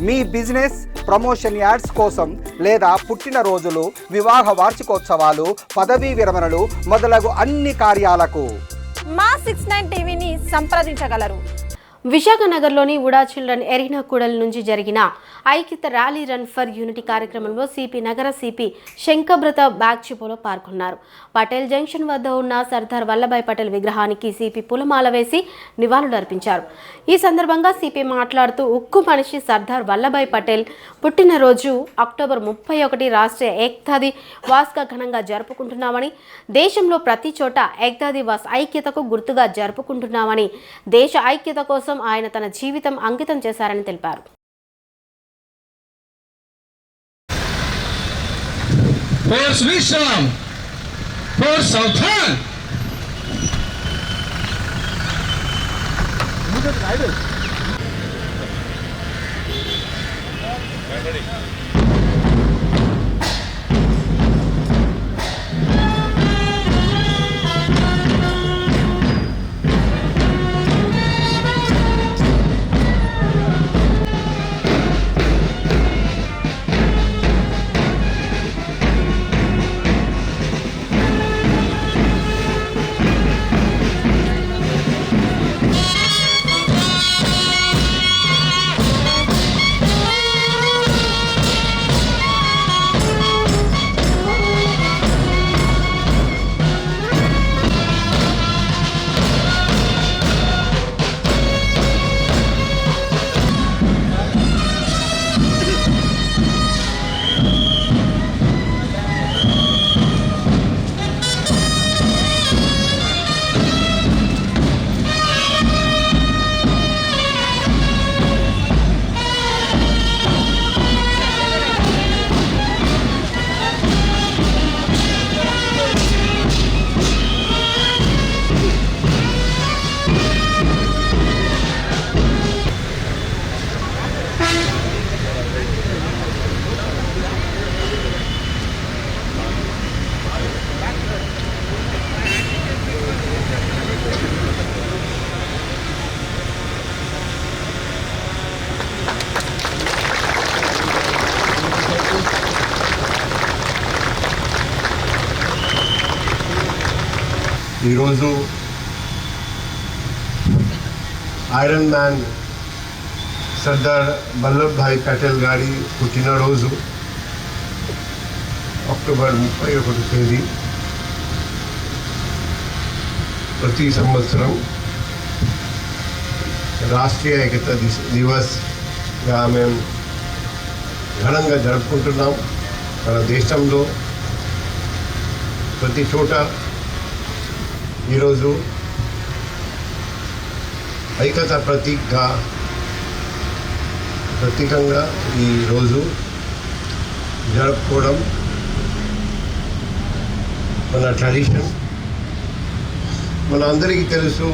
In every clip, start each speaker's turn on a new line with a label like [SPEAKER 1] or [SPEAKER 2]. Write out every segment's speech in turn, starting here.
[SPEAKER 1] మీ business promotion ads కోసం లేదా పుట్టినరోజులు, వివాహ వార్షికోత్సవాలు, పదవీ విరమణలు మొదలగు అన్ని కార్యాలకు
[SPEAKER 2] మా 69 టీవీని సంప్రదించగలరు.
[SPEAKER 3] విశాఖ నగర్లోని ఉడా చిల్డ్రన్ ఎరీనా కూడలి నుంచి జరిగిన ఐక్యత ర్యాలీ రన్ ఫర్ యూనిటీ కార్యక్రమంలో సిపి నగర సిపి శంకబ్రత బాగ్చిపోలో పాల్గొన్నారు. పటేల్ జంక్షన్ వద్ద ఉన్న సర్దార్ వల్లభాయ్ పటేల్ విగ్రహానికి సిపి పూలమాల వేసి నివాళులు అర్పించారు. ఈ సందర్భంగా సిపి మాట్లాడుతూ ఉక్కు మనిషి సర్దార్ వల్లభాయ్ పటేల్ పుట్టినరోజు అక్టోబర్ 31 రాష్ట్రీయ ఏకతా దివాస్గా ఘనంగా జరుపుకుంటున్నామని, దేశంలో ప్రతి చోట ఏకతా దివాస్ ఐక్యతకు గుర్తుగా జరుపుకుంటున్నామని, దేశ ఐక్యత కోసం ఆయన తన జీవితం అంకితం చేశారని తెలిపారు.
[SPEAKER 4] ఈరోజు ఐరన్ మ్యాన్ సర్దార్ వల్లభాయ్ పటేల్ గారి పుట్టినరోజు అక్టోబర్ 31 తేదీ. ప్రతి సంవత్సరం రాష్ట్రీయ ఏకతా దివస్గా మేము ఘనంగా జరుపుకుంటున్నాం. మన దేశంలో ప్రతి చోట ఈరోజు ఐక్యత ప్రతీకంగా ఈరోజు జరుపుకోవడం మన ట్రెడిషన్. మన అందరికీ తెలుసు,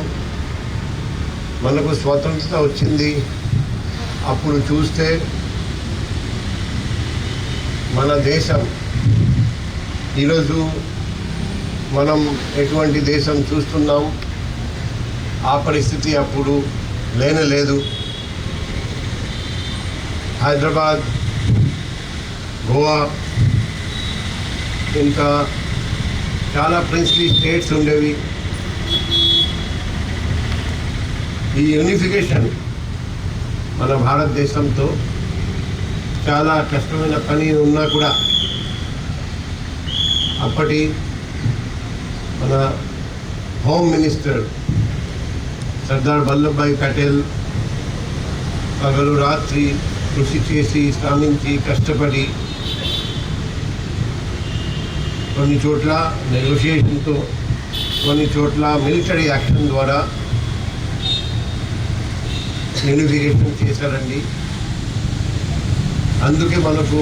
[SPEAKER 4] మనకు స్వాతంత్రత వచ్చింది అప్పుడు చూస్తే మన దేశం ఈరోజు మనం ఎటువంటి దేశం చూస్తున్నాం, ఆ పరిస్థితి అప్పుడు లేదు. హైదరాబాద్, గోవా ఇంకా చాలా ప్రిన్స్లీ స్టేట్స్ ఉండేవి. ఈ యూనిఫికేషన్ మన భారతదేశంతో చాలా కష్టమైన పని ఉన్నా కూడా అప్పటి మన హోమ్ మినిస్టర్ సర్దార్ వల్లభాయ్ పటేల్ పగలు రాత్రి కృషి చేసి శ్రమించి కష్టపడి కొన్ని చోట్ల నెగోషియేషన్తో, కొన్ని చోట్ల మిలిటరీ యాక్షన్ ద్వారా యూనిఫికేషన్ చేశారండి. అందుకే మనకు